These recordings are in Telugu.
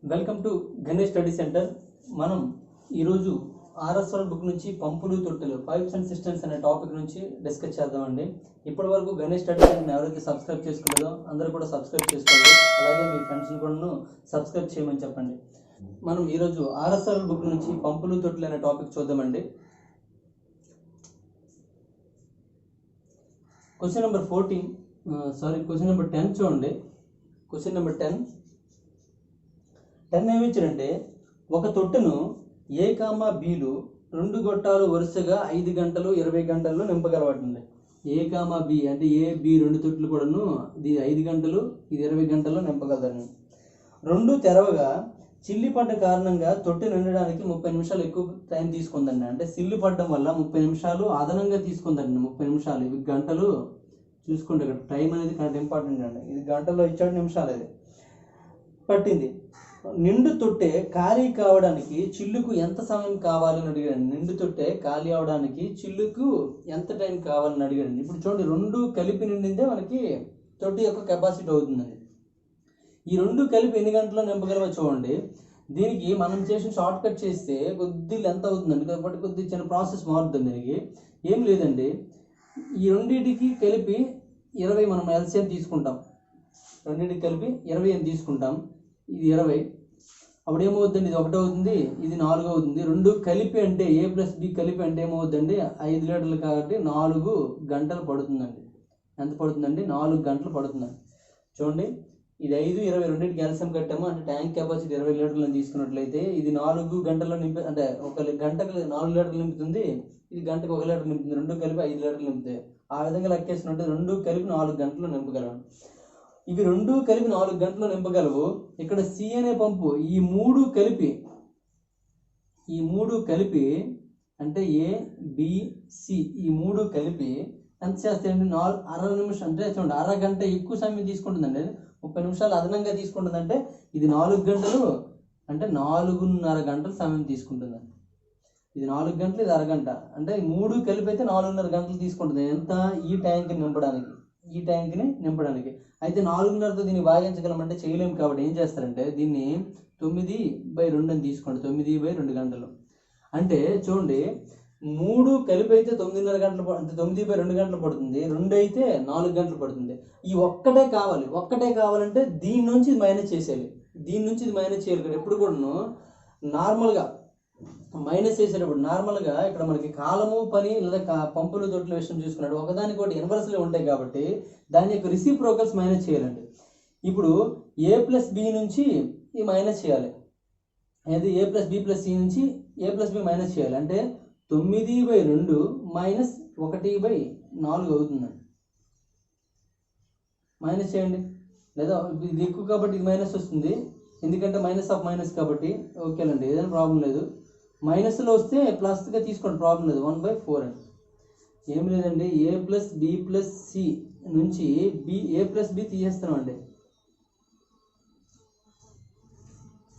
Welcome to Ganesh study centre. మనం ఈరోజు ఆర్ఎస్ఆర్ బుక్ నుంచి పంపులు తొట్టెలు పైప్స్ అండ్ సిస్టమ్స్ అనే టాపిక్ నుంచి డిస్కస్ చేద్దామండి. ఇప్పటి వరకు గణేష్ స్టడీ సెంటర్ ఎవరైతే సబ్స్క్రైబ్ చేసుకోలేదో అందరూ కూడా సబ్స్క్రైబ్ చేసుకోండి. అలాగే మీ ఫ్రెండ్స్ని కూడా సబ్స్క్రైబ్ చేయమని చెప్పండి. మనం ఈరోజు ఆర్ఎస్ఆర్ బుక్ నుంచి పంపులు తొట్టెలు అనే టాపిక్ చూద్దామండి. క్వశ్చన్ నెంబర్ 10 చూడండి. క్వశ్చన్ నెంబర్ 10 ఏమి ఇచ్చారంటే, ఒక తొట్టెను ఏ కామా బీలు 2 గొట్టాలు వరుసగా 5 గంటలు 20 గంటల్లో నింపగలవాటండి. ఏ కామా బి అంటే ఏ బి 2 తొట్టెలు కూడాను ఇది 5 గంటలు ఇది 20 గంటల్లో నింపగలదని. 2 తెరవగా చిల్లి పడ్డ కారణంగా తొట్టె నిండడానికి 30 నిమిషాలు ఎక్కువ టైం తీసుకుందండి. అంటే సిల్లు పడడం వల్ల 30 నిమిషాలు అదనంగా తీసుకుందండి. 30 నిమిషాలు ఇవి గంటలు చూసుకోండి. ఇక్కడ టైం అనేది కరెక్ట్ ఇంపార్టెంట్ అండి. ఇది గంటల్లో ఇచ్చాడు, నిమిషాలు అది పట్టింది. నిండు తొట్టె ఖాళీ కావడానికి చిల్లుకు ఎంత సమయం కావాలని అడిగాడు. నిండు తొట్టె ఖాళీ అవడానికి చిల్లుకు ఎంత టైం కావాలని అడిగాడు. ఇప్పుడు చూడండి, 2 కలిపి నిండిందే మనకి తొట్టి యొక్క కెపాసిటీ అవుతుందండి. ఈ 2 కలిపి ఎన్ని గంటల్లో నింపగలవో చూడండి. దీనికి మనం చేసిన షార్ట్ కట్ చేస్తే కొద్ది లెంత్ అవుతుందండి, కాబట్టి కొద్ది చిన్న ప్రాసెస్ మారుతుంది. దీనికి ఏం లేదండి, ఈ రెండింటికి కలిపి 20 మనం ఎల్సిఎం తీసుకుంటాం. రెండింటికి కలిపి 20 అని తీసుకుంటాం. ఇది 20, అప్పుడు ఏమవుతుందండి, ఇది 1 అవుతుంది, ఇది 4 అవుతుంది. 2 కలిపి అంటే ఏ ప్లస్ బి కలిపి అంటే ఏమవుతుందండి, 5 లీటర్లు కాబట్టి 4 గంటలు పడుతుందండి. ఎంత పడుతుందండి, 4 గంటలు పడుతుందండి. చూడండి, ఇది 5, 20 రెండింటికి ఎల్సిఎం కట్టాము. అంటే ట్యాంక్ కెపాసిటీ 20 లీటర్లను తీసుకున్నట్లయితే ఇది 4 గంటల్లో నింపి, అంటే ఒక గంటకు 4 లీటర్లు నింపుతుంది, ఇది గంటకు 1 లీటర్ నింపుతుంది. 2 కలిపి 5 లీటర్లు నింపుతాయి. ఆ విధంగా లెక్కేసినట్టు 2 కలిపి 4 గంటలు నింపగలవు. ఇవి 2 కలిపి 4 గంటలు నింపగలవు. ఇక్కడ సి అనే పంపు ఈ 3 కలిపి అంటే ఏ బి సి ఈ 3 కలిపి ఎంత చేస్తాయండి, 60 నిమిషం అంటే చూడండి, అరగంట ఎక్కువ సమయం తీసుకుంటుందండి. 30 నిమిషాలు అదనంగా తీసుకుంటుందంటే ఇది 4 గంటలు అంటే 4.5 గంటలు సమయం తీసుకుంటుందండి. ఇది 4 గంటలు, ఇది అరగంట. అంటే 3 కలిపి అయితే 4.5 గంటలు తీసుకుంటుంది. ఎంత, ఈ ట్యాంక్ని నింపడానికి. అయితే 4.5తో దీన్ని భాగించగలమంటే చేయలేము, కాబట్టి ఏం చేస్తారంటే దీన్ని 9/2 అని తీసుకోండి. 9/2 గంటలు అంటే చూడండి, 3 కలిపి అయితే 9.5 గంటలు, అంటే 9/2 గంటలు పడుతుంది. 2 అయితే 4 గంటలు పడుతుంది. ఈ ఒక్కటే కావాలంటే దీని నుంచి ఇది మైనస్ చేసేయాలి. ఎప్పుడు కూడాను నార్మల్గా మైనస్ చేసేటప్పుడు నార్మల్గా ఇక్కడ మనకి కాలము పని లేదా పంపులు తొట్ల విషయం చూసుకున్నాడు, ఒకదానికొకటి ఇన్వర్స్లో ఉంటాయి కాబట్టి దాని యొక్క రిసిప్రోకల్స్ మైనస్ చేయాలండి. ఇప్పుడు ఏ ప్లస్ బి నుంచి ఈ మైనస్ చేయాలి. అయితే ఏ ప్లస్ బి ప్లస్ సి నుంచి ఏ ప్లస్ బి మైనస్ చేయాలి. అంటే 9/2 మైనస్ 1/4 అవుతుందండి. మైనస్ చేయండి, లేదా ఇది ఎక్కువ కాబట్టి ఇది మైనస్ వస్తుంది, ఎందుకంటే మైనస్ ఆఫ్ మైనస్ కాబట్టి. ఓకేనండి, ఏదైనా ప్రాబ్లం లేదు. మైనస్లో వస్తే ప్లస్గా తీసుకోండి, ప్రాబ్లం లేదు. 1/4 అండి. ఏం లేదండి, ఏ ప్లస్ బి ప్లస్ సి నుంచి ఏ ప్లస్ బి తీసేస్తామండి.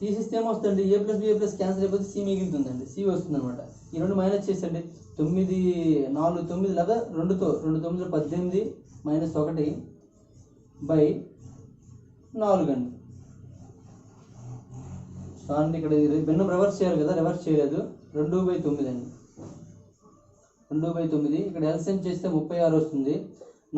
తీసేస్తే ఏమొస్తుందండి, ఏ ప్లస్ క్యాన్సిల్ అయిపోతే సి మిగులుతుందండి, సి వస్తుంది అనమాట. ఈ 2 మైనస్ చేసండి. 9, 4, 9 లేదా 2తో 2 9 18 మైనస్ 1/4 అండి. అండి ఇక్కడ భిన్నం రివర్స్ చేయాలి కదా, రివర్స్ చేయలేదు. 2/9 అండి. 2/9 ఇక్కడ ఎల్సిఎం చేస్తే 36 వస్తుంది.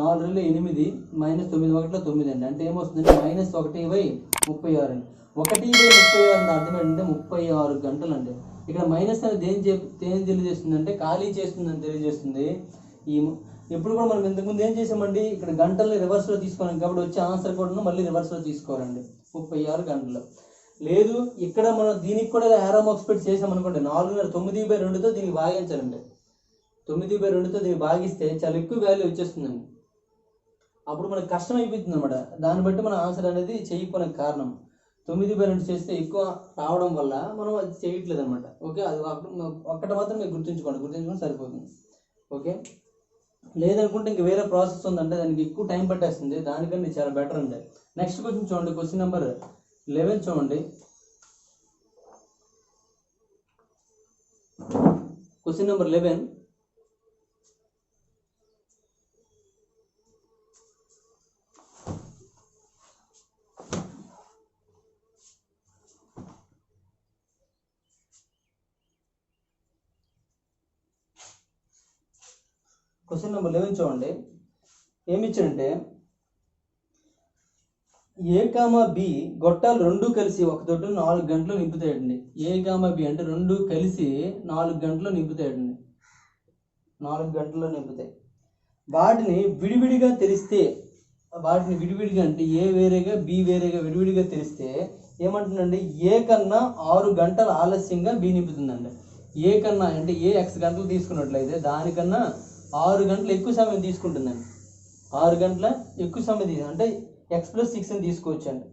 4 8 మైనస్ 9 1 9 అండి. అంటే ఏమొస్తుందంటే మైనస్ 1/36 అండి. 1/36 అంటే అర్థం ఏంటంటే 36 గంటలు అండి. ఇక్కడ మైనస్ అనేది ఏం తెలియజేస్తుంది అంటే ఖాళీ చేస్తుందని తెలియజేస్తుంది. ఎప్పుడు కూడా మనం ఇంతకుముందు ఏం చేసామండి, ఇక్కడ గంటల్ని రివర్స్లో తీసుకోవాలి కాబట్టి వచ్చే ఆన్సర్ కూడా మళ్ళీ రివర్స్లో తీసుకోవాలండి. 36 గంటలు. లేదు, ఇక్కడ మనం దీనికి కూడా యారో మార్క్స్ పెట్టి చేసామనుకోండి, 9/2తో దీనికి భాగించాలండి. 9/2తో దీన్ని భాగిస్తే చాలా ఎక్కువ వాల్యూ వచ్చేస్తుందండి. అప్పుడు మనకు కష్టం అయిపోతుంది అనమాట. దాన్ని బట్టి మన ఆన్సర్ అనేది చేయకపోవడానికి కారణం 9/2 చేస్తే ఎక్కువ రావడం వల్ల మనం అది చేయట్లేదు అనమాట. ఓకే, అది ఒక్కటి మాత్రం మీరు గుర్తుంచుకోండి సరిపోతుంది. ఓకే, లేదనుకుంటే ఇంక వేరే ప్రాసెస్ ఉందంటే దానికి ఎక్కువ టైం పట్టేస్తుంది. దానికన్నా చాలా బెటర్ అండి. నెక్స్ట్ క్వశ్చన్ చూడండి, క్వశ్చన్ నెంబర్ 11 చూడండి. క్వశ్చన్ నెంబర్ 11, క్వశ్చన్ నెంబర్ 11 చూడండి. ఏమి ఇచ్చాడంటే ఏ కామా బి గొట్టాలు రెండు కలిసి ఒక తొట్టును 4 గంటలు నింపుతాయండి. ఏ కామా బి అంటే రెండు కలిసి 4 గంటలు నింపుతాయండి. 4 గంటల్లో నింపుతాయి. వాటిని విడివిడిగా తెరిస్తే, వాటిని విడివిడిగా అంటే ఏ వేరేగా బి వేరేగా విడివిడిగా తెరిస్తే ఏమంటుందండి, ఏ కన్నా 6 గంటల ఆలస్యంగా బి నింపుతుందండి. ఏ కన్నా అంటే ఏ ఎక్స్ గంటలు తీసుకున్నట్లయితే దానికన్నా 6 గంటలు ఎక్కువ సమయం తీసుకుంటుందండి. 6 గంటల ఎక్కువ సమయం అంటే x+6 అని తీసుకోవచ్చండి.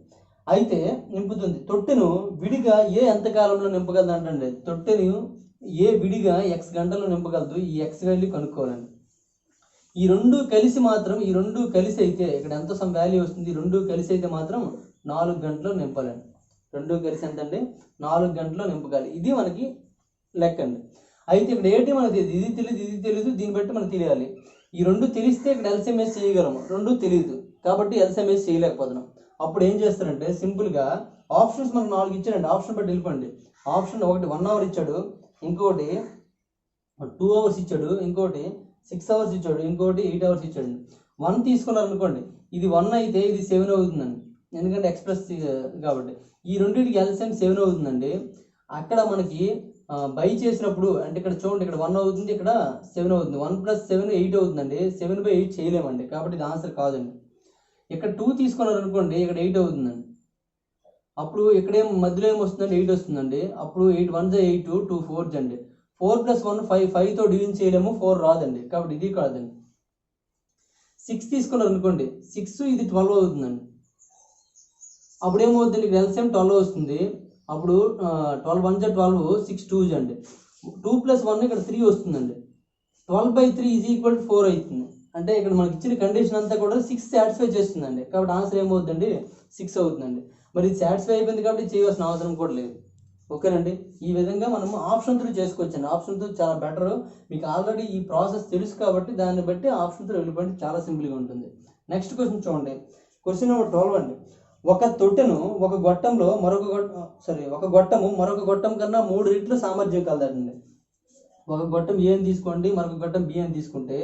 అయితే నింపుతుంది. తొట్టెను విడిగా ఏ ఎంతకాలంలో నింపగలదు అంటే తొట్టెను ఏ విడిగా x గంటల్లో నింపగలదు. ఈ x వాల్యూ కనుక్కోవాలండి. ఈ రెండు కలిసి అయితే ఇక్కడ ఎంత వాల్యూ వస్తుంది, ఈ రెండు కలిసి అయితే మాత్రం 4 గంటల్లో నింపాలండి. రెండు కలిసి ఎంతండి 4 గంటల్లో నింపగాలి. ఇది మనకి లెక్క అండి. అయితే ఇక్కడ ఏంటి మనకు తెలియదు, ఇది తెలియదు, దీన్ని బట్టి మనకు తెలియాలి. ఈ రెండు తెలిస్తే ఇక్కడ ఎల్సిఎంఎస్ చేయగలము, రెండు తెలియదు కాబట్టి ఎల్సిఎంఎస్ చేయలేకపోతున్నాం. అప్పుడు ఏం చేస్తారంటే సింపుల్గా ఆప్షన్స్ మనకు 4 ఇచ్చాడండి, ఆప్షన్ బట్టి వెళ్ళిపోండి. ఆప్షన్ ఒకటి 1 అవర్ ఇచ్చాడు, ఇంకోటి 2 అవర్స్ ఇచ్చాడు, ఇంకోటి 6 అవర్స్ ఇచ్చాడు, ఇంకోటి 8 అవర్స్ ఇచ్చాడు. 1 తీసుకున్నారు అనుకోండి, ఇది 1 అయితే ఇది 7 అవుతుందండి, ఎందుకంటే ఎక్స్ప్రెస్ కాబట్టి. ఈ రెండింటికి ఎల్సిఎం 7 అవుతుందండి. అక్కడ మనకి బై చేసినప్పుడు అంటే ఇక్కడ చూడండి, ఇక్కడ 1 అవుతుంది, ఇక్కడ 7 అవుతుంది. 1 + 7 8 అవుతుందండి. 7/8 చేయలేమండి, కాబట్టి ఇది ఆన్సర్ కాదండి. ఇక్కడ 2 తీసుకున్నారు అనుకోండి, ఇక్కడ 8 అవుతుందండి. అప్పుడు ఇక్కడేం మధ్యలో ఏమొస్తుందండి, 8 వస్తుందండి. అప్పుడు 8 1 8 2 4 అండి. 4 + 1 5, 5తో డివిజన్ చేయలేము, 4 రాదండి, కాబట్టి ఇది కాదండి. 6 తీసుకున్నారు అనుకోండి, 6 ఇది 12 అవుతుందండి. అప్పుడు ఏమవుతుంది, ఇక్కడ ఎల్సిఎం 12 వస్తుంది. అప్పుడు 12 1 12, 6 2 అండి. 2 + 1 ఇక్కడ 3 వస్తుందండి. 12/3 = 4 అవుతుంది. అంటే ఇక్కడ మనకి ఇచ్చిన కండిషన్ అంతా కూడా 6 సాటిస్ఫై చేస్తుందండి, కాబట్టి ఆన్సర్ ఏమవుతుందండి 6 అవుతుందండి. మరి ఇది సాటిస్ఫై అయిపోయింది కాబట్టి చేయవలసిన అవసరం కూడా లేదు. ఓకేనండి. ఈ విధంగా మనము ఆప్షన్ 3 చేసుకోవచ్చండి. ఆప్షన్ 3 చాలా బెటర్. మీకు ఆల్రెడీ ఈ ప్రాసెస్ తెలుసు కాబట్టి దాన్ని బట్టి ఆప్షన్ 3 వెళ్ళిపోయింది, చాలా సింపుల్గా ఉంటుంది. నెక్స్ట్ క్వశ్చన్ చూడండి. క్వశ్చన్ నెంబర్ 12 అండి. ఒక తొట్టెను ఒక గొట్టంలో ఒక గొట్టము మరొక గొట్టం కన్నా 3 రెట్లు సామర్థ్యం కలదండి. ఒక గొట్టం ఏ అని తీసుకోండి, మరొక గొట్టం బి అని తీసుకుంటే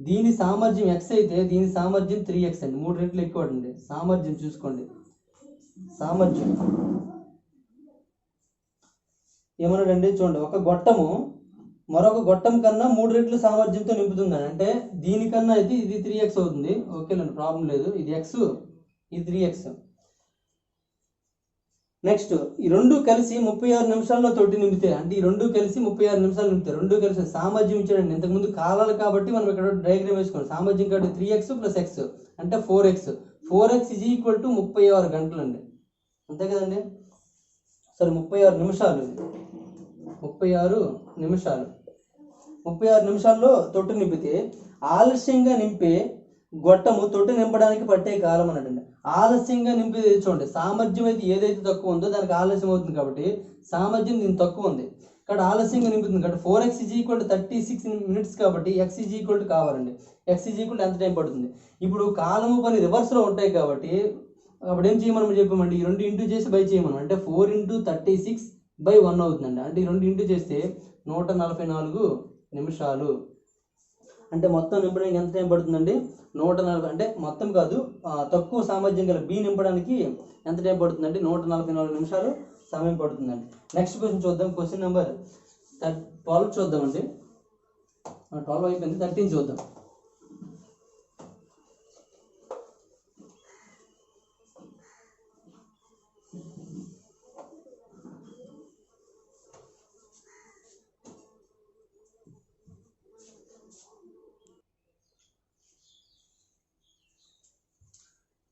దీని సామర్థ్యం x అయితే దీని సామర్థ్యం 3x అండి, 3 రెట్లు ఎక్కువ అండి. సామర్థ్యం చూసుకోండి, సామర్థ్యం ఏమన్నాడండి చూడండి, ఒక గొట్టము మరొక గొట్టం కన్నా 3 రెట్లు సామర్థ్యంతో నింపుతుందని. అంటే దీనికన్నా అయితే ఇది 3x అవుతుంది. ఓకేనండి, ప్రాబ్లం లేదు. ఇది x, ఇది 3x. నెక్స్ట్ ఈ రెండు కలిసి 36 నిమిషాల్లో తొట్టి నింపితే, అంటే ఈ రెండు కలిసి 36 నిమిషాలు నింపితే, రెండు కలిసి సామర్థ్యం ఇచ్చాడండి. ఇంతకుముందు కాలాలు కాబట్టి మనం ఇక్కడ డయాగ్రామ్ వేసుకోండి. సామర్థ్యం కాబట్టి 3x + x అంటే 4x. 4x = 36 గంటలు అండి, అంతే కదండి. సరే 36 నిమిషాలు, 36 నిమిషాలు, 36 నిమిషాల్లో తొట్టు నింపితే ఆలస్యంగా నింపే గొట్టము తొట్టు నింపడానికి పట్టే కాలం అన్నట్టండి. ఆలస్యంగా నింపి చూడండి, సామర్థ్యం అయితే ఏదైతే తక్కువ ఉందో దానికి ఆలస్యం అవుతుంది కాబట్టి సామర్థ్యం దీనికి తక్కువ ఉంది, ఇక్కడ ఆలస్యంగా నింపుతుంది కాబట్టి 4x = 36 minutes కాబట్టి x కావాలండి. x ఎంత టైం పడుతుంది. ఇప్పుడు కాలము పని రివర్స్లో ఉంటాయి కాబట్టి అప్పుడు ఏం చేయమని చెప్పామండి, ఈ రెండు ఇంటూ చేసి బై చేయమని. అంటే 4 × 36/1 అవుతుందండి. అంటే ఈ రెండు ఇంటూ చేస్తే 144 నిమిషాలు. అంటే మొత్తం నింపడానికి ఎంత టైం పడుతుందండి, 140. అంటే మొత్తం కాదు, తక్కువ సామర్థ్యం గల బి నింపడానికి ఎంత టైం పడుతుందండి, 144 నిమిషాలు సమయం పడుతుందండి. నెక్స్ట్ క్వశ్చన్ చూద్దాం. క్వశ్చన్ నెంబర్ 12 చూద్దామండి. 12 అయిపోయింది, 13 చూద్దాం.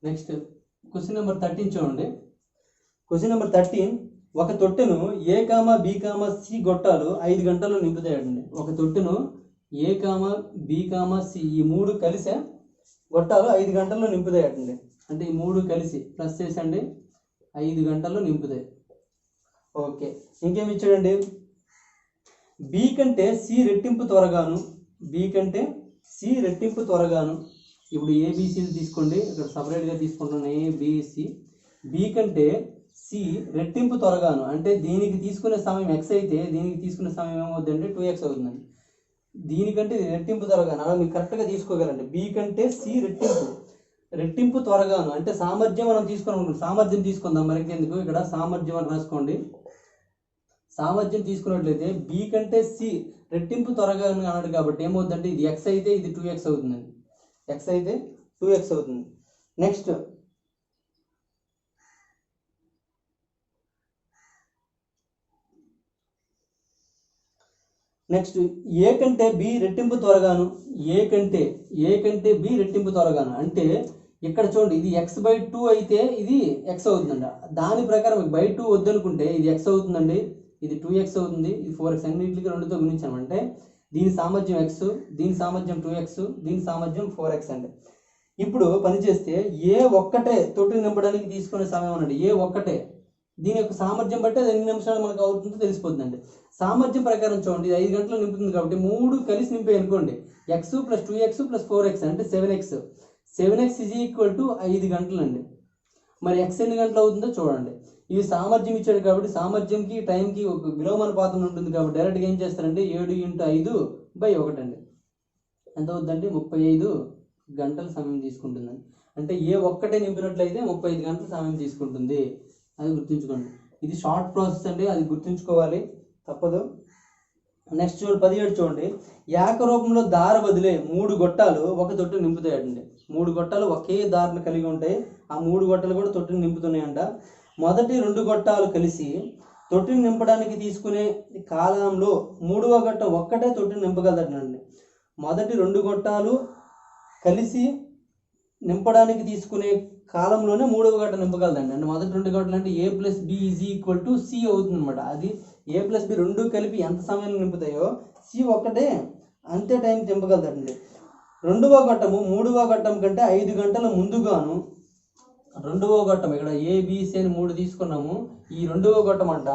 నెక్స్ట్ క్వశ్చన్ నెంబర్ 13 చూడండి. క్వశ్చన్ నెంబర్ 13, ఒక తొట్టెను ఏ, బి, సి గొట్టాలు 5 గంటల్లో నింపుతాయండి. ఒక తొట్టెను ఏ, బి, సి ఈ 3 కలిసే గొట్టాలు 5 గంటల్లో నింపుతాయండి. అంటే ఈ 3 కలిసి ప్లస్ చేసండి 5 గంటల్లో నింపుతాయి. ఓకే, ఇంకేమి ఇచ్చాడండి, బి కంటే సి రెట్టింపు త్వరగాను, బి కంటే సి రెట్టింపు త్వరగాను. ఇప్పుడు ఏబిసి తీసుకోండి, ఇక్కడ సపరేట్గా తీసుకుంటున్నాను ఏబిసి. బి కంటే సి రెట్టింపు త్వరగాను, అంటే దీనికి తీసుకునే సమయం x అయితే దీనికి తీసుకునే సమయం ఏమవుతుందంటే 2x అవుతుందండి. దీనికంటే ఇది రెట్టింపు త్వరగాను, అలా మీరు కరెక్ట్గా తీసుకోగలండి. బి కంటే సి రెట్టింపు త్వరగాను అంటే సామర్థ్యం మనం తీసుకున్నాం, సామర్థ్యం తీసుకుందాం. మనకి ఎందుకు ఇక్కడ సామర్థ్యం అని రాసుకోండి. సామర్థ్యం తీసుకున్నట్లయితే బి కంటే సి రెట్టింపు త్వరగా అన్నాడు కాబట్టి ఏమవుతుందంటే ఇది ఎక్స్ అయితే ఇది 2x అవుతుందండి. ఎక్స్ అయితే 2x అవుతుంది. నెక్స్ట్ ఏ కంటే బి రెట్టింపు త్వరగాను, ఏ కంటే బి రెట్టింపు త్వరగాను అంటే ఇక్కడ చూడండి ఇది x/2 అయితే ఇది x అవుతుందండి. దాని ప్రకారం బై 2 వద్దనుకుంటే ఇది x అవుతుందండి, ఇది 2x అవుతుంది, ఇది 4x. అన్నింటికి 2తో గుణించామంటే దీని సామర్థ్యం x, దీని సామర్థ్యం 2x, దీని సామర్థ్యం 4x అండి. ఇప్పుడు పనిచేస్తే ఏ ఒక్కటే తొట్టి నింపడానికి తీసుకునే సమయం అనండి. ఏ ఒక్కటే దీని యొక్క సామర్థ్యం బట్టి అది ఎన్ని నిమిషాలు మనకు అవుతుందో తెలిసిపోతుందండి. సామర్థ్యం ప్రకారం చూడండి ఇది 5 గంటలు నింపుతుంది కాబట్టి 3 కలిసి నింపే అనుకోండి x + 2x + 4x అంటే 7x. 7x = 5 గంటలు అండి. మరి x ఎన్ని గంటలు అవుతుందో చూడండి. ఇవి సామర్థ్యం ఇచ్చాడు కాబట్టి సామర్థ్యంకి టైంకి ఒక విలోమానుపాతం ఉంటుంది కాబట్టి డైరెక్ట్గా ఏం చేస్తారంటే 7 × 5/1 అండి. ఎంత అవుతుందంటే 35 గంటల సమయం తీసుకుంటుందండి. అంటే ఏ ఒక్కటే నింపినట్లయితే 35 గంటల సమయం తీసుకుంటుంది. అది గుర్తుంచుకోండి. ఇది షార్ట్ ప్రాసెస్ అండి, అది గుర్తుంచుకోవాలి, తప్పదు. నెక్స్ట్ చూడండి 17 చూడండి. ఏకరూపంలో దార వదిలే 3 గొట్టాలు ఒక తొట్టు నింపుతాయండి. 3 గొట్టాలు ఒకే దారిని కలిగి ఉంటాయి. ఆ 3 గొట్టాలు కూడా తొట్టిని నింపుతున్నాయంట. మొదటి 2 గొట్టాలు కలిసి తొట్టిని నింపడానికి తీసుకునే కాలంలో 3వ గొట్టం ఒక్కటే తొట్టిని నింపగలదండి. మొదటి 2 గొట్టాలు కలిసి నింపడానికి తీసుకునే కాలంలోనే 3వ గొట్టం నింపగలదండి. అంటే మొదటి 2 గొట్టాలు అంటే a + b = c అవుతుంది అనమాట. అది a + b 2 కలిపి ఎంత సమయం నింపుతాయో c ఒక్కటే అంతే టైం నింపగలదండి. 2వ గొట్టము 3వ గొట్టం కంటే 5 గంటల ముందుగాను, 2వ గొట్టం ఇక్కడ ABC అని 3 తీసుకున్నాము. ఈ 2వ గొట్టం అంట,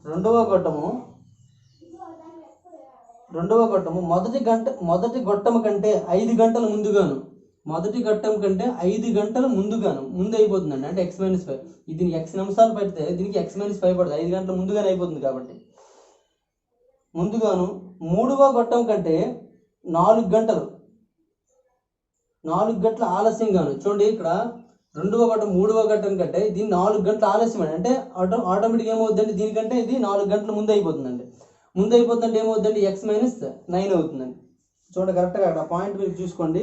2వ గొట్టము మొదటి గొట్టం కంటే 5 గంటల ముందుగాను, మొదటి గొట్టం కంటే 5 గంటల ముందు అయిపోతుందండి. అంటే x - 5. దీనికి x నిమిషాలు పడితే దీనికి x - 5 పడుతుంది. 5 గంటల ముందుగానే అయిపోతుంది కాబట్టి ముందుగాను. 3వ గొట్టం కంటే 4 గంటల ఆలస్యంగాను. చూడండి ఇక్కడ 2వ గొట్టం 3వ గొట్టం కంటే దీన్ని 4 గంటల ఆలస్యం అండి. అంటే ఆటోమేటిక్గా ఏమవుతుందండి దీనికంటే ఇది 4 గంటల ముందు అయిపోతుందండి. ముందు అయిపోతుందంటే ఏమవుతుందండి x - 9 అవుతుందండి. చూడండి కరెక్ట్గా అక్కడ పాయింట్ మీరు చూసుకోండి.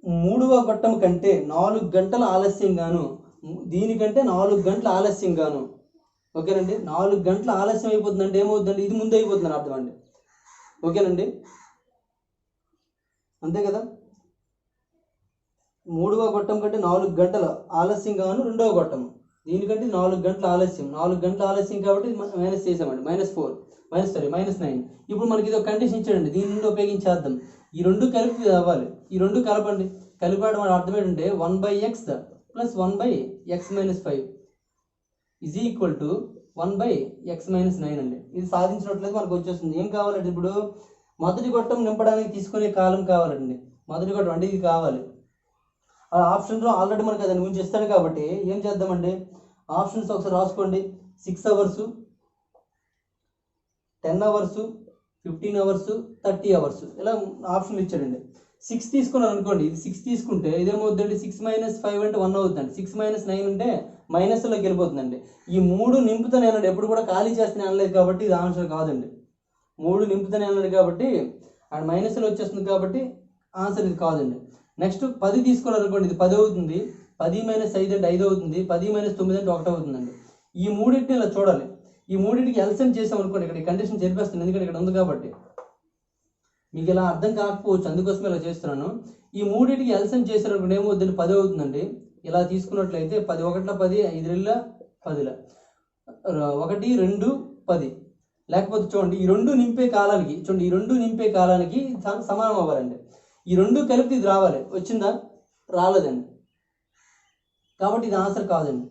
3వ గొట్టం కంటే 4 గంటల ఆలస్యంగాను, దీనికంటే 4 గంటల ఆలస్యంగాను. ఓకేనండి, 4 గంటల ఆలస్యం అయిపోతుందంటే ఏమవుతుందండి ఇది ముందు అయిపోతుందని అర్థం అండి. ఓకేనండి, అంతే కదా. 3వ గొట్టం కంటే 4 గంటల ఆలస్యంగాను 2వ గొట్టం, దీనికంటే 4 గంటల ఆలస్యం. 4 గంటల ఆలస్యం కాబట్టి మైనస్ చేసామండి. -9. ఇప్పుడు మనకి ఇది ఒక కండిషన్ ఇచ్చాడండి, దీని నుండి ఉపయోగించేద్దాం. ఈ 2 కలిపి అవ్వాలి. ఈ 2 కలపండి. కలిపాడు మన అర్థం ఏంటంటే 1/x + 1/x - 5 = 1/x - 9 అండి. ఇది సాధించినట్లయితే మనకు వచ్చేస్తుంది. ఏం కావాలండి ఇప్పుడు మొదటి గొట్టం నింపడానికి తీసుకునే కాలం కావాలండి. మొదటి గొట్టం అంటే ఇది కావాలి. ఆ ఆప్షన్లో ఆల్రెడీ మనకు దాని గురించి ఇస్తాడు కాబట్టి ఏం చేద్దామండి, ఆప్షన్స్ ఒకసారి రాసుకోండి. 6 అవర్స్, 10 అవర్స్, 15 అవర్స్, 30 అవర్స్ ఇలా ఆప్షన్లు ఇచ్చాడండి. 6 తీసుకున్నారు అనుకోండి, ఇది 6 తీసుకుంటే ఇదేమవుతుందండి 6 - 5 అంటే 1 అవుతుందండి. 6 - 9 అంటే మైనస్లోకి వెళ్ళిపోతుందండి. ఈ 3 నింపుతానే అన్నాడు, ఎప్పుడు కూడా ఖాళీ చేస్తూనే అనలేదు కాబట్టి ఇది ఆన్సర్ కాదండి. 3 నింపుతానే అన్నాడు కాబట్టి అక్కడ మైనస్లో వచ్చేస్తుంది కాబట్టి ఆన్సర్ ఇది కాదండి. నెక్స్ట్ 10 తీసుకున్నారు అనుకోండి, ఇది 10 అవుతుంది. 10 - 5 అంటే 5 అవుతుంది. 10 - 9 అంటే 1 అవుతుందండి. ఈ మూడింటిని ఇలా చూడాలి. ఈ మూడింటికి ఎల్సిఎం చేసాం అనుకోండి, ఇక్కడ ఈ కండిషన్ చెప్పేస్తుంది ఎందుకంటే ఇక్కడ ఉంది కాబట్టి. మీకు ఇలా అర్థం కాకపోవచ్చు, అందుకోసమే ఇలా చేస్తున్నాను. ఈ మూడింటికి ఎల్సిఎం చేశారు అనుకోండి ఏమవుతుందండి 10 అవుతుందండి. ఇలా తీసుకున్నట్లయితే 10 × 1 = 10, 5 × 2 = 10, 1, 2, 10. లేకపోతే చూడండి ఈ 2 నింపే కాలానికి, చూడండి ఈ 2 నింపే కాలానికి సమానం అవ్వాలండి. ఈ 2 కలిపి ఇది రావాలి. వచ్చిందా? రాలేదండి, కాబట్టి ఇది ఆన్సర్ కాదండి.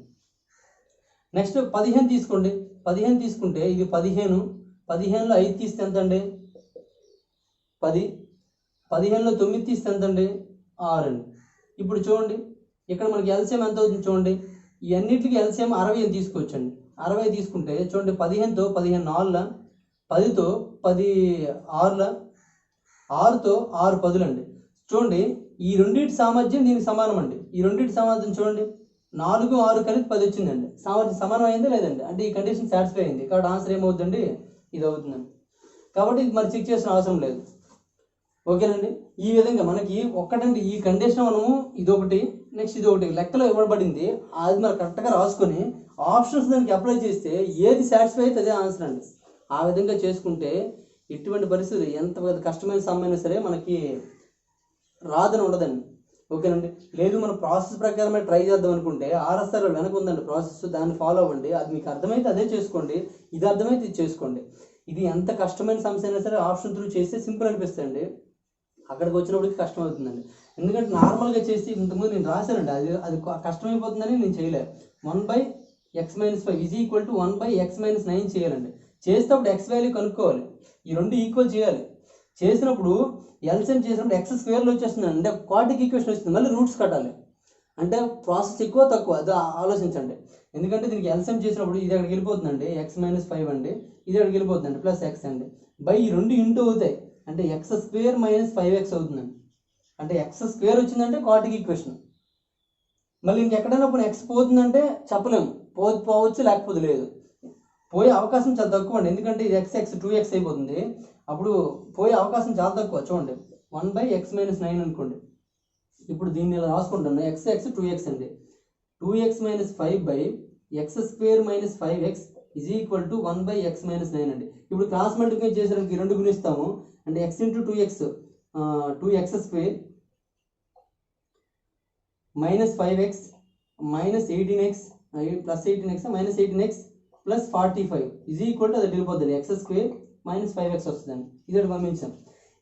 నెక్స్ట్ 15 తీసుకోండి. 15 తీసుకుంటే ఇది 15. 15లో 5 తీస్తే ఎంత అండి? 10. 15లో 9 తీస్తే ఎంత అండి? 6 అండి. ఇప్పుడు చూడండి ఇక్కడ మనకి ఎల్సిఎం ఎంత అవుతుంది చూడండి. ఈ అన్నిటికి ఎల్సిఎం 60 అని తీసుకోవచ్చండి. 60 తీసుకుంటే చూడండి 15తో 15 4, 10తో 10 ఆరుల 6తో 6 10లు అండి. చూడండి ఈ రెండింటి సామర్థ్యం దీనికి సమానం అండి. ఈ రెండింటి సామర్థ్యం చూడండి 4 6 కలిపి 10 వచ్చిందండి. సామర్థ్యం సమానం అయిందా లేదండి? అంటే ఈ కండిషన్ సాటిస్ఫై అయింది కాబట్టి ఆన్సర్ ఏమవుతుందండి? ఇది అవుతుందండి. కాబట్టి ఇది మరి చెక్ చేసిన అవసరం లేదు. ఓకేనండి. ఈ విధంగా మనకి ఒక్కటండి ఈ కండిషన్ మనము ఇదొకటి నెక్స్ట్ ఇదొకటి లెక్కలో ఇవ్వబడింది అది మరి కరెక్ట్గా రాసుకొని ఆప్షన్స్ దానికి అప్లై చేస్తే ఏది సాటిస్ఫై అయితే అదే ఆన్సర్ అండి. ఆ విధంగా చేసుకుంటే ఎటువంటి పరిస్థితులు ఎంత కష్టమైన సమయమైనా సరే మనకి రాదని ఉండదండి. ఓకేనండి. లేదు మన ప్రాసెస్ ప్రకారమే ట్రై చేద్దాం అనుకుంటే ఆర్ఎస్ఆర్ వెనక ఉందండి ప్రాసెస్, దాన్ని ఫాలో అవ్వండి. అది మీకు అర్థమైతే అదే చేసుకోండి, ఇది అర్థమైతే ఇది చేసుకోండి. ఇది ఎంత కష్టమైన సమస్య అయినా సరే ఆప్షన్ త్రూ చేస్తే సింపుల్ అనిపిస్తుంది, అక్కడికి వచ్చినప్పటికి కష్టం అవుతుందండి. ఎందుకంటే నార్మల్గా చేసి ఇంతకుముందు నేను రాశానండి, అది అది కష్టమైపోతుందని నేను చేయలేదు. 1/x-5 is equal to 1/x-9 చేయాలండి. చేసేటప్పుడు ఎక్స్ వాల్యూ కనుక్కోవాలి, ఈ రెండు ఈక్వల్ చేయాలి. చేసినప్పుడు ఎల్సిఎం చేసినప్పుడు ఎక్స్ స్క్వేర్లో వచ్చేస్తుందండి, అంటే క్వాడ్రాటిక్ ఈక్వేషన్ వస్తుంది, మళ్ళీ రూట్స్ కట్టాలి. అంటే ప్రాసెస్ ఎక్కువ తక్కువ అది ఆలోచించండి. ఎందుకంటే దీనికి ఎల్సిఎం చేసినప్పుడు ఇది అక్కడికి వెళ్ళిపోతుందండి x-5 అండి, ఇది అక్కడికి వెళ్ళిపోతుందండి ప్లస్ ఎక్స్ అండి, బై ఈ రెండు ఇంటూ అవుతాయి అంటే x² - 5x అవుతుందండి. అంటే ఎక్స్ స్క్వేర్ వచ్చిందంటే క్వాడ్రాటిక్ ఈక్వేషన్. మళ్ళీ ఇంకెక్కడైనా పోనీ ఎక్స్ పోతుందంటే చెప్పలేము, పోవచ్చు లేకపోతే లేదు. పోయే అవకాశం చాలా తక్కువ అండి, ఎందుకంటే ఇది x 2x అయిపోతుంది, అప్పుడు పోయే అవకాశం చాలా తక్కువ. చూడండి 1/x-9 అనుకోండి. ఇప్పుడు దీన్ని ఇలా రాసుకుంటాను, x 2x అండి, 2x - 5/x² - 5x is equal to 1/x-9 అండి. ఇప్పుడు క్రాస్ మల్టిప్లై చేసేసరికి రెండు గుణిస్తాము అంటే x × 2x 2x² - 5x - 18x plus 18x - 18x plus 45 is equal to అది వెళ్ళిపోతుంది x² - 5x వస్తుందండి. ఇది పంపించాం.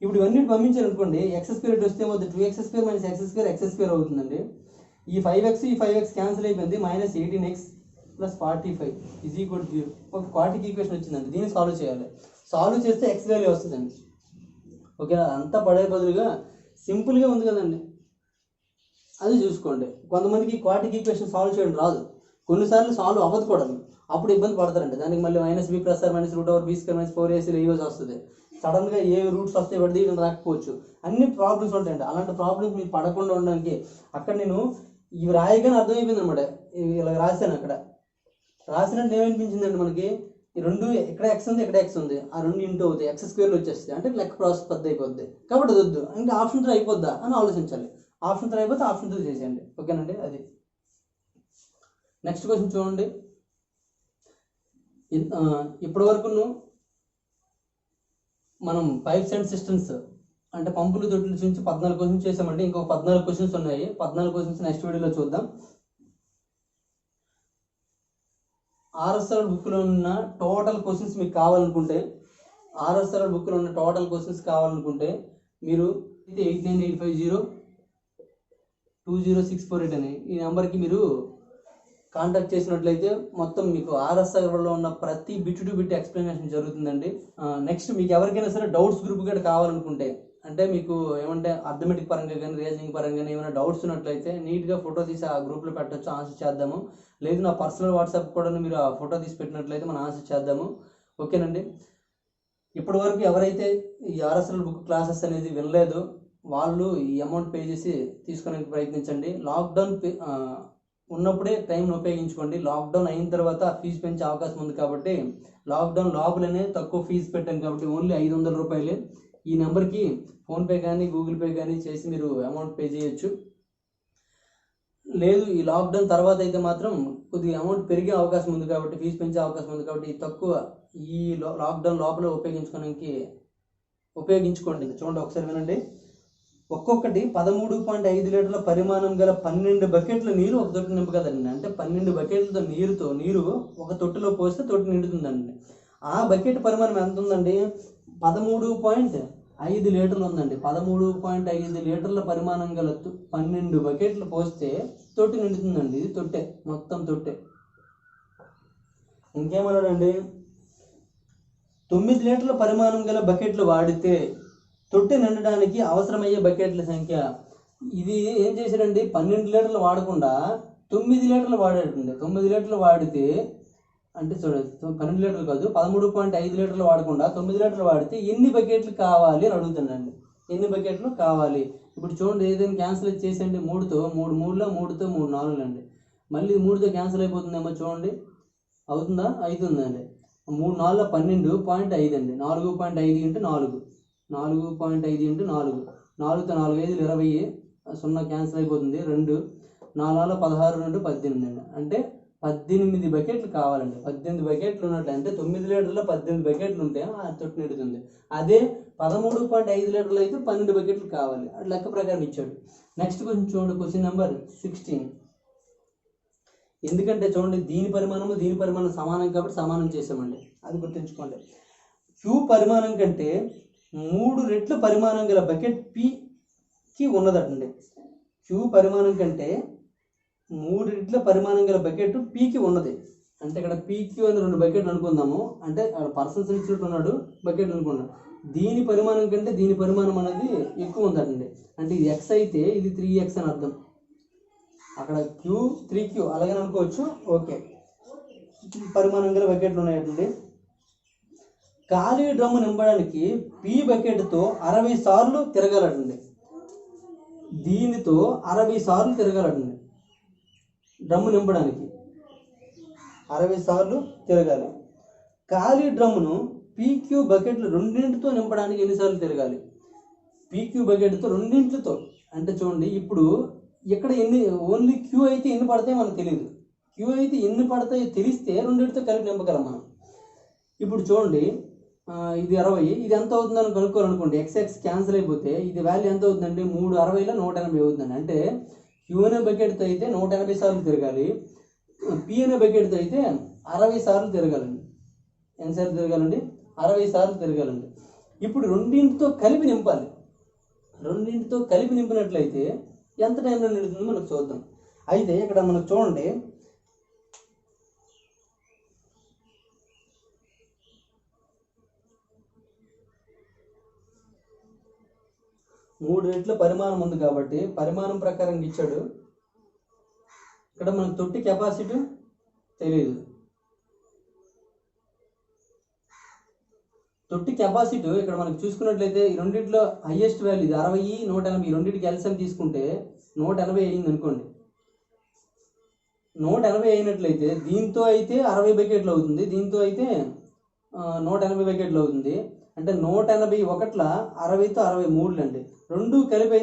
ఇప్పుడు ఇవన్నీ పంపించారనుకోండి, x² వస్తే ఏమవుతుంది? 2x² - x² అవుతుందండి. ఈ 5x ఈ 5x క్యాన్సిల్ అయిపోయింది, -18x plus 45 is equal to 0. ఒక క్వాడ్రాటిక్ ఈక్వేషన్ వచ్చిందండి, దీన్ని సాల్వ్ చేయాలి. సాల్వ్ చేస్తే x వాల్యూ వస్తుందండి. ఓకేనా? అంతా పడే బదులుగా సింపుల్గా ఉంది కదండి, అది చూసుకోండి. కొంతమందికి క్వాడ్రాటిక్ ఈక్వేషన్ సాల్వ్ చేయడం రాదు, కొన్నిసార్లు సాల్వ్ అవ్వదు కూడా, అప్పుడు ఇబ్బంది పడతారండి. దానికి మళ్ళీ -b + -√(b² - 4ac) యూజ్ వస్తుంది. సడన్గా ఏ రూట్స్ వస్తే విడదీయడం రాకపోవచ్చు, అన్ని ప్రాబ్లమ్స్ ఉంటాయండి. అలాంటి ప్రాబ్లమ్స్ మీకు పడకుండా ఉండడానికి అక్కడ నేను ఇవి రాయగానే అర్థమైపోయింది అనమాట. ఇలా రాశాను, అక్కడ రాసినట్టు ఏమనిపించిందండి మనకి, ఈ రెండు ఇక్కడ ఎక్స్ ఉంది ఇక్కడ ఎక్స్ ఉంది, ఆ రెండు ఇంటూ అవుతాయి, x² వచ్చేస్తుంది, అంటే లెక్క ప్రాసెస్ పెద్ద అయిపోద్ది. కాబట్టి అది వద్దు, ఇంకా ఆప్షన్ 3 అయిపోద్దా అని ఆలోచించాలి. ఆప్షన్ 3 అయిపోతే ఆప్షన్ 2 చేసేయండి. ఓకేనండి. అది నెక్స్ట్ క్వశ్చన్ చూడండి. ఇప్పటి వరకు మనం పైప్స్ అండ్ సిస్టమ్స్ అంటే పంపులు తొట్టుల నుంచి 14 క్వశ్చన్స్ చేసామండి. ఇంకొక 14 క్వశ్చన్స్ ఉన్నాయి. 14 క్వశ్చన్స్ నెక్స్ట్ వీడియోలో చూద్దాం. ఆర్ఎస్ఆర్ బుక్లో ఉన్న టోటల్ క్వశ్చన్స్ మీకు కావాలనుకుంటే, ఆర్ఎస్ఆర్ బుక్లో ఉన్న టోటల్ క్వశ్చన్స్ కావాలనుకుంటే మీరు 8985020648 అని ఈ నెంబర్కి మీరు కాంటాక్ట్ చేసినట్లయితే మొత్తం మీకు ఆర్ఎస్ఆర్లో ఉన్న ప్రతి బిట్ టు బిట్ ఎక్స్ప్లెనేషన్ జరుగుతుందండి. నెక్స్ట్ మీకు ఎవరికైనా సరే డౌట్స్ గ్రూప్ కూడా కావాలనుకుంటే, అంటే మీకు ఏమంటే అర్థమెటిక్ పరంగా కానీ రీజనింగ్ పరంగా కానీ ఏమైనా డౌట్స్ ఉన్నట్లయితే నీట్గా ఫోటో తీసి ఆ గ్రూప్లో పెట్టచ్చు, ఆన్సర్ చేద్దాము. లేదు నా పర్సనల్ వాట్సాప్ కూడా మీరు ఆ ఫోటో తీసి పెట్టినట్లయితే మనం ఆన్సర్ చేద్దాము. ఓకేనండి. ఇప్పటి వరకు ఎవరైతే ఈ ఆర్ఎస్ఆర్ బుక్ క్లాసెస్ అనేది వినలేదు వాళ్ళు ఈ అమౌంట్ పే చేసి తీసుకోవడానికి ప్రయత్నించండి. లాక్డౌన్ ఉన్నప్పుడే టైంను ఉపయోగించుకోండి. లాక్డౌన్ అయిన తర్వాత ఫీజు పెంచే అవకాశం ఉంది కాబట్టి లాక్డౌన్ లోపలనే తక్కువ ఫీజు పెట్టాను కాబట్టి ఓన్లీ 500 రూపాయలే. ఈ నెంబర్కి ఫోన్పే కానీ గూగుల్ పే కానీ చేసి మీరు అమౌంట్ పే చేయొచ్చు. లేదు ఈ లాక్డౌన్ తర్వాత అయితే మాత్రం కొద్దిగా అమౌంట్ పెరిగే అవకాశం ఉంది కాబట్టి, ఫీజు పెంచే అవకాశం ఉంది కాబట్టి తక్కువ ఈ లాక్డౌన్ లోపల ఉపయోగించుకోండి. చూడండి ఒకసారి వినండి. ఒక్కొక్కటి 13.5 లీటర్ల పరిమాణం గల 12 బకెట్ల నీరు ఒక తొట్టి నింపగలండి. అంటే 12 బకెట్లతో నీరు ఒక తొట్టిలో పోస్తే తొట్టి నిండుతుందండి. ఆ బకెట్ పరిమాణం ఎంత ఉందండి? 13.5 లీటర్లు ఉందండి. 13.5 లీటర్ల పరిమాణం గల 12 బకెట్లు పోస్తే తొట్టి నిండుతుందండి. ఇది తొట్టే, మొత్తం తొట్టే. ఇంకేమన్నాడండి? 9 లీటర్ల పరిమాణం గల బకెట్లు వాడితే తొట్టె నిండడానికి అవసరమయ్యే బకెట్ల సంఖ్య. ఇది ఏం చేశారండి? 12 లీటర్లు వాడకుండా 9 లీటర్లు వాడాడండి. 9 లీటర్లు వాడితే అంటే చూడండి 12 లీటర్లు కాదు 13.5 లీటర్లు వాడకుండా 9 లీటర్లు వాడితే ఎన్ని బకెట్లు కావాలి అని అడుగుతుందండి. ఎన్ని బకెట్లు కావాలి. ఇప్పుడు చూడండి ఏదైనా క్యాన్సిల్ చేసేయండి. 3తో 3 3లో 3తో 3 4 అండి. మళ్ళీ 3తో క్యాన్సిల్ అయిపోతుందేమో చూడండి. అవుతుందా? అవుతుందండి. 3 4 12.5 అండి. 4.5 ఇంటూ 4 4.5 ఇంటూ 4 4తో 4 5 20 0 క్యాన్సిల్ అయిపోతుంది. 2 4 16 2 18 అండి. అంటే 18 బకెట్లు కావాలండి. 18 బకెట్లు ఉన్నట్లు అంటే 9 లీటర్లో 18 బకెట్లు ఉంటే ఆ తొట్టి నిండుతుంది. అదే 13.5 లీటర్లు అయితే 12 బకెట్లు కావాలి. అది లెక్క ప్రకారం ఇచ్చాడు. నెక్స్ట్ క్వశ్చన్ చూడండి. Question number 16. ఎందుకంటే చూడండి దీని పరిమాణం సమానం కాబట్టి సమానం చేసామండి. అది గుర్తుంచుకోండి. క్యూ పరిమాణం కంటే 3 రెట్ల పరిమాణం గల బకెట్ పికి ఉన్నదటండి. క్యూ పరిమాణం కంటే 3 రెట్ల పరిమాణం గల బకెట్ పీకి ఉన్నది. అంటే ఇక్కడ పీక్యూ అని 2 బకెట్లు అనుకుందాము. అంటే పర్సన్స్ ఇన్స్టిట్యూట్ ఉన్నాడు బకెట్ అనుకున్నాడు. దీని పరిమాణం కంటే దీని పరిమాణం అనేది ఎక్కువ ఉందటండి. అంటే ఇది ఎక్స్ అయితే ఇది 3x అని అర్థం. అక్కడ క్యూ 3q అలాగే అనుకోవచ్చు. ఓకే, పరిమాణం గల బకెట్లు ఉన్నాయండి. ఖాళీ డ్రమ్ము నింపడానికి పీ బకెట్తో 60 సార్లు తిరగాలటండి. దీనితో 60 సార్లు తిరగాలటండి. డ్రమ్ము నింపడానికి 60 సార్లు తిరగాలి. ఖాళీ డ్రమ్మును పీక్యూ బకెట్లు 2తో నింపడానికి ఎన్నిసార్లు తిరగాలి? పీక్యూ బకెట్తో 2తో అంటే చూడండి ఇప్పుడు ఇక్కడ ఓన్లీ క్యూ అయితే ఎన్ని పడతాయో మనకు తెలియదు. క్యూ అయితే ఎన్ని పడతాయో తెలిస్తే 2తో కలిపి నింపగలం మనం. ఇప్పుడు చూడండి ఇది 60, ఇది ఎంత అవుతుందని కనుక్కోవాలనుకోండి. ఎక్స్ క్యాన్సిల్ అయిపోతే ఇది వాల్యూ ఎంత అవుతుందండి? 3 60లో 180 అవుతుందండి. అంటే క్యూ అనే బకెట్తో అయితే 180 సార్లు తిరగాలి. పి అనే బకెట్తో అయితే 60 సార్లు తిరగాలండి. ఎన్నిసార్లు తిరగాలండి? 60 సార్లు తిరగాలండి. ఇప్పుడు 2తో కలిపి నింపాలి. 2తో కలిపి నింపినట్లయితే ఎంత టైంలో నిండుతుందో మనకు చూద్దాం. అయితే ఇక్కడ మనకు చూడండి మూడు రెట్ల పరిమాణం ఉంది కాబట్టి పరిమాణం ప్రకారం ఇచ్చాడు. ఇక్కడ మనకు తొట్టి కెపాసిటీ తెలియదు. తొట్టి కెపాసిటీ ఇక్కడ మనకు చూసుకున్నట్లయితే ఈ రెండింటిలో హైయెస్ట్ వాల్యూ ఇది 60 180. రెండింటికి ఎల్సిఎం తీసుకుంటే 180 అయింది అనుకోండి. 180 అయినట్లయితే దీంతో అయితే 60 బకెట్లు అవుతుంది, దీంతో అయితే 180 బకెట్లు అవుతుంది. అంటే 180 ఒకట్ల 60తో 63 అండి. రెండు కలిపి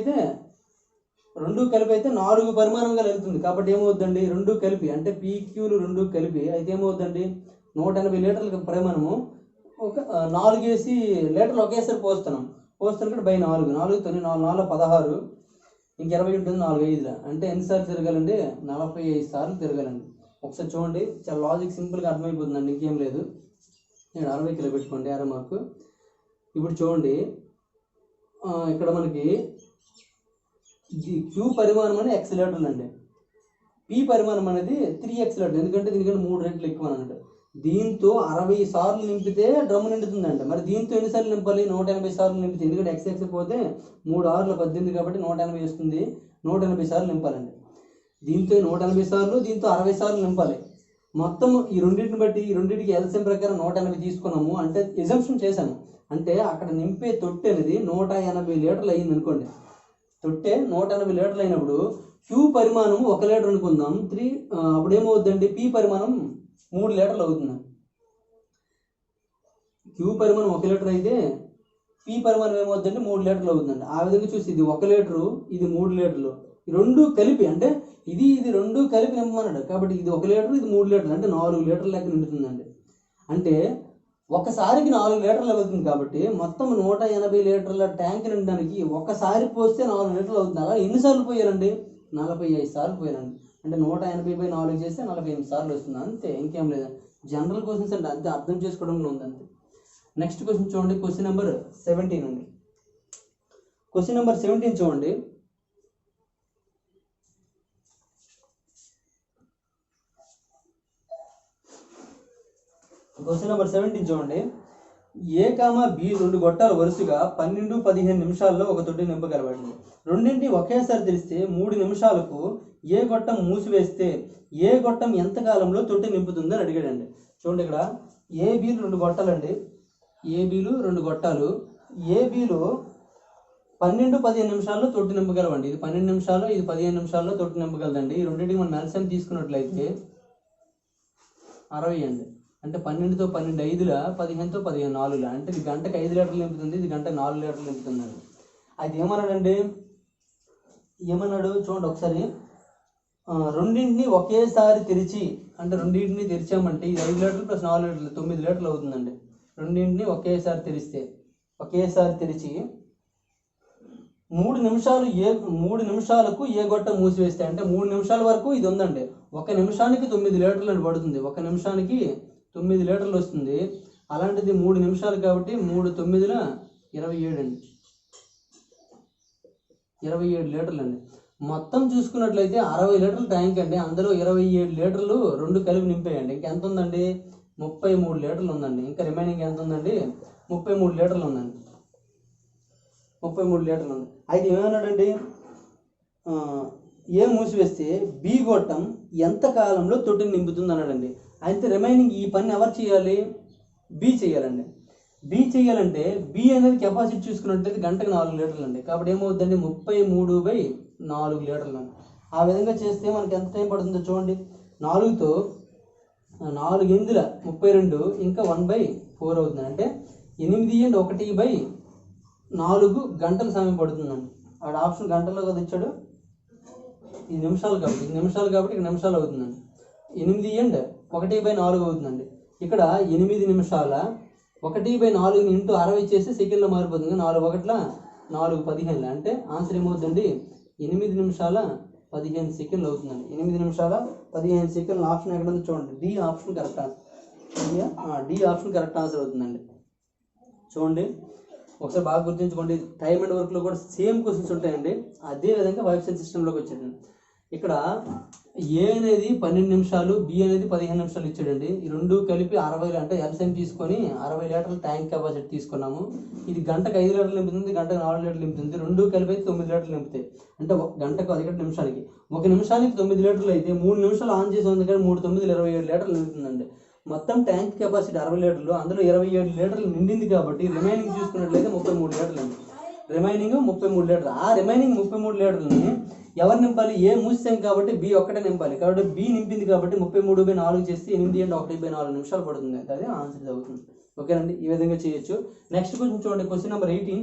అయితే 4 పరిమాణంగా వెళ్తుంది. కాబట్టి ఏమవుద్దండి? రెండు కలిపి అంటే పీక్యూలు రెండు కలిపి అయితే ఏమవుద్దండి? 180 లీటర్ల పరిమాణము ఒక 4 లీటర్లు ఒకేసారి పోస్తున్నాం. పోస్తున్నప్పుడు బై 4 4తో 4 16 ఇంక 20 ఉంటుంది. 4 5 అంటే ఎన్నిసార్లు తిరగాలండి? 45 సార్లు తిరగాలండి. ఒకసారి చూడండి, చాలా లాజిక్ సింపుల్గా అర్థమైపోతుందండి, ఇంకేం లేదు. నేను 60 కిలో పెట్టుకోండి అర మార్కు. ఇప్పుడు చూడండి ఇక్కడ మనకి క్యూ పరిమాణం అనేది x లీటర్లు అండి. పి పరిమాణం అనేది 3x లీటర్లు, ఎందుకంటే దీనికంటే 3 రెట్లు ఎక్కువ అన్నట్టు. దీంతో 60 సార్లు నింపితే డ్రమ్ము నిండుతుందండి. మరి దీంతో ఎన్నిసార్లు నింపాలి? 180 సార్లు నింపితే, ఎందుకంటే x పోతే 3 6 18 కాబట్టి 180 వస్తుంది. 180 సార్లు నింపాలండి. దీంతో 180 సార్లు, దీంతో 60 సార్లు నింపాలి. మొత్తం ఈ రెండింటిని బట్టి ఈ రెండింటికి ఎల్సిఎం ప్రకారం 180 తీసుకున్నాము. అంటే ఎజంప్షన్ చేశాను. అంటే అక్కడ నింపే తొట్టి అనేది 180 లీటర్లు అయ్యింది అనుకోండి. తొట్టే 180 లీటర్లు అయినప్పుడు క్యూ పరిమాణం 1 లీటర్ అనుకుందాం. అప్పుడు ఏమవుతుందండి? పి పరిమాణం 3 లీటర్లు అవుతుంది. క్యూ పరిమాణం 1 లీటర్ అయితే పి పరిమాణం ఏమవుతుందంటే 3 లీటర్లు అవుతుందండి. ఆ విధంగా చూసి ఇది 1 లీటరు, ఇది 3 లీటర్లు, రెండు కలిపి అంటే ఇది రెండు కలిపి నింపమన్నాడు. కాబట్టి ఇది 1 లీటర్, ఇది 3 లీటర్లు, అంటే 4 లీటర్ల లెక్క నిండుతుందండి. అంటే ఒకసారికి 4 లీటర్లు అవుతుంది. కాబట్టి మొత్తం 180 లీటర్ల ట్యాంక్ నిండడానికి ఒకసారి పోస్తే 4 లీటర్లు అవుతుంది. అలా ఎన్నిసార్లు పోయారండి? 45 సార్లు పోయారండి. అంటే 180/4 చేస్తే 48 సార్లు వస్తుంది. అంతే, ఇంకేం లేదు. జనరల్ క్వశ్చన్స్ అంటే అంతే, అర్థం చేసుకోవడంలో ఉంది అంతే. నెక్స్ట్ క్వశ్చన్ చూడండి. క్వశ్చన్ నెంబర్ 17 అండి. క్వశ్చన్ నెంబర్ 17 చూడండి. క్వశ్చన్ నెంబర్ 17 చూడండి. A, B రెండు గొట్టాలు వరుసగా 12-15 నిమిషాల్లో ఒక తొట్టి నింపగలవండి. రెండింటి ఒకేసారి తెలిస్తే 3 నిమిషాలకు ఏ గొట్టం మూసివేస్తే ఏ గొట్టం ఎంత కాలంలో తొట్టి నింపుతుందని అడిగాడండి. చూడండి ఇక్కడ ఏబీలు 2 గొట్టాలండి, ఏబీలు 2 గొట్టాలు. ఏబీలు 12-15 నిమిషాల్లో తొట్టి నింపగలవండి. ఇది 12 నిమిషాలు, ఇది 15 నిమిషాల్లో తొట్టి నింపగలదండి. ఈ రెండింటికి మనం ఎల్సిఎం తీసుకున్నట్లయితే 60 అండి. అంటే 12తో 12 5ల 15తో 15 4ల, అంటే ఇది గంటకు 5 లీటర్లు నింపుతుంది, ఇది గంటకు 4 లీటర్లు నింపుతుందండి. అయితే ఏమన్నాడండి, ఏమన్నాడు చూడండి ఒకసారి. రెండింటిని ఒకేసారి తెరిచి, అంటే రెండింటిని తెరిచామంటే ఇది 5 లీటర్లు ప్లస్ 4 లీటర్లు 9 లీటర్లు అవుతుందండి. రెండింటిని ఒకేసారి తెరిస్తే, ఒకేసారి తెరిచి 3 నిమిషాలకు ఏ గొట్టం మూసివేస్తే, అంటే 3 నిమిషాల వరకు ఇది ఉందండి. 1 నిమిషానికి 9 లీటర్లు అని పడుతుంది, 1 నిమిషానికి 9 లీటర్లు వస్తుంది. అలాంటిది 3 నిమిషాలు కాబట్టి 3 9ల 27 అండి, 27 లీటర్లు అండి. మొత్తం చూసుకున్నట్లయితే 60 లీటర్ల ట్యాంక్ అండి. అందులో 27 లీటర్లు 2 కలిపి నింపేయండి. ఇంకెంత ఉందండి, 33 లీటర్లు ఉందండి. ఇంకా రిమైనింగ్ ఎంత ఉందండి, 33 లీటర్లు ఉందండి, 33 లీటర్లు ఉంది. అయితే ఏమన్నాడండి, ఏ మూసివేస్తే బి గొట్టం ఎంత కాలంలో తొట్టిని నింపుతుంది అన్నాడండి. అయితే రిమైనింగ్ ఈ పని ఎవరు చేయాలి, బి చేయాలండి. బి చేయాలంటే బి అనేది కెపాసిటీ చూసుకున్నట్లయితే గంటకు 4 లీటర్లు అండి. కాబట్టి ఏమవుతుందండి, 33/4 లీటర్లు అండి. ఆ విధంగా చేస్తే మనకి ఎంత టైం పడుతుందో చూడండి. 4తో 4 8ల 32, ఇంకా 1/4 అవుతుంది. అంటే 8 × 1/4 గంటల సమయం పడుతుందండి. ఆడ ఆప్షన్ గంటల్లో కదా ఇచ్చాడు, ఇది నిమిషాలు కాబట్టి, ఇది నిమిషాలు కాబట్టి ఇక్కడ నిమిషాలు అవుతుందండి. 8 × 1/4 అవుతుందండి. ఇక్కడ 8 నిమిషాల 1/4 ఇంటూ 60 చేసి సెకండ్లో మారిపోతుంది. 4 1ల 4 15, అంటే ఆన్సర్ ఏమవుతుందండి, 8 నిమిషాల 15 సెకండ్లు అవుతుందండి. 8 నిమిషాల 15 సెకండ్ల ఆప్షన్ ఎక్కడ ఉంది చూడండి, D option correct answer, D option correct answer అవుతుందండి. చూడండి ఒకసారి బాగా గుర్తుంచుకోండి. టైమ్ అండ్ వర్క్లో కూడా సేమ్ క్వశ్చన్స్ ఉంటాయండి. అదే విధంగా వైఫ్ సెల్ సిస్టంలోకి వచ్చాడండి. ఇక్కడ ఏ అనేది 12 నిమిషాలు, బి అనేది 15 నిమిషాలు ఇచ్చాడండి. ఈ రెండు కలిపి 60, అంటే ఎల్సిఎం తీసుకొని 60 లీటర్ల ట్యాంక్ కెపాసిటీ తీసుకున్నాము. ఇది గంటకు 5 లీటర్లు నింపుతుంది, గంటకు 4 లీటర్లు నింపుతుంది. రెండు కలిపి అయితే 9 లీటర్లు నింపుతాయి. అంటే గంటకు 1 నిమిషానికి 1 నిమిషానికి 9 లీటర్లు అయితే 3 నిమిషాలు ఆన్ చేసి ఉంది కానీ 3 9 27 లీటర్లు నింపుతుందండి. మొత్తం ట్యాంక్ కెపాసిటీ 60 లీటర్లు, అందులో 27 లీటర్లు నిండింది కాబట్టి రిమైనింగ్ చూసుకున్నట్లయితే 33 లీటర్లు అండి. రిమైనింగ్ 33 లీటర్లు. ఆ రిమైనింగ్ 33 లీటర్లని ఎవరు నింపాలి, ఏ మూసాం కాబట్టి బి ఒక్కటే నింపాలి. కాబట్టి బి నింపింది కాబట్టి 33/4 చేస్తే 8 × 1/4 నిమిషాలు పడుతుంది. అదే ఆన్సర్ అవుతుంది. ఓకేనండి, ఈ విధంగా చేయొచ్చు. నెక్స్ట్ క్వశ్చన్ చూడండి, క్వశ్చన్ నెంబర్ 18.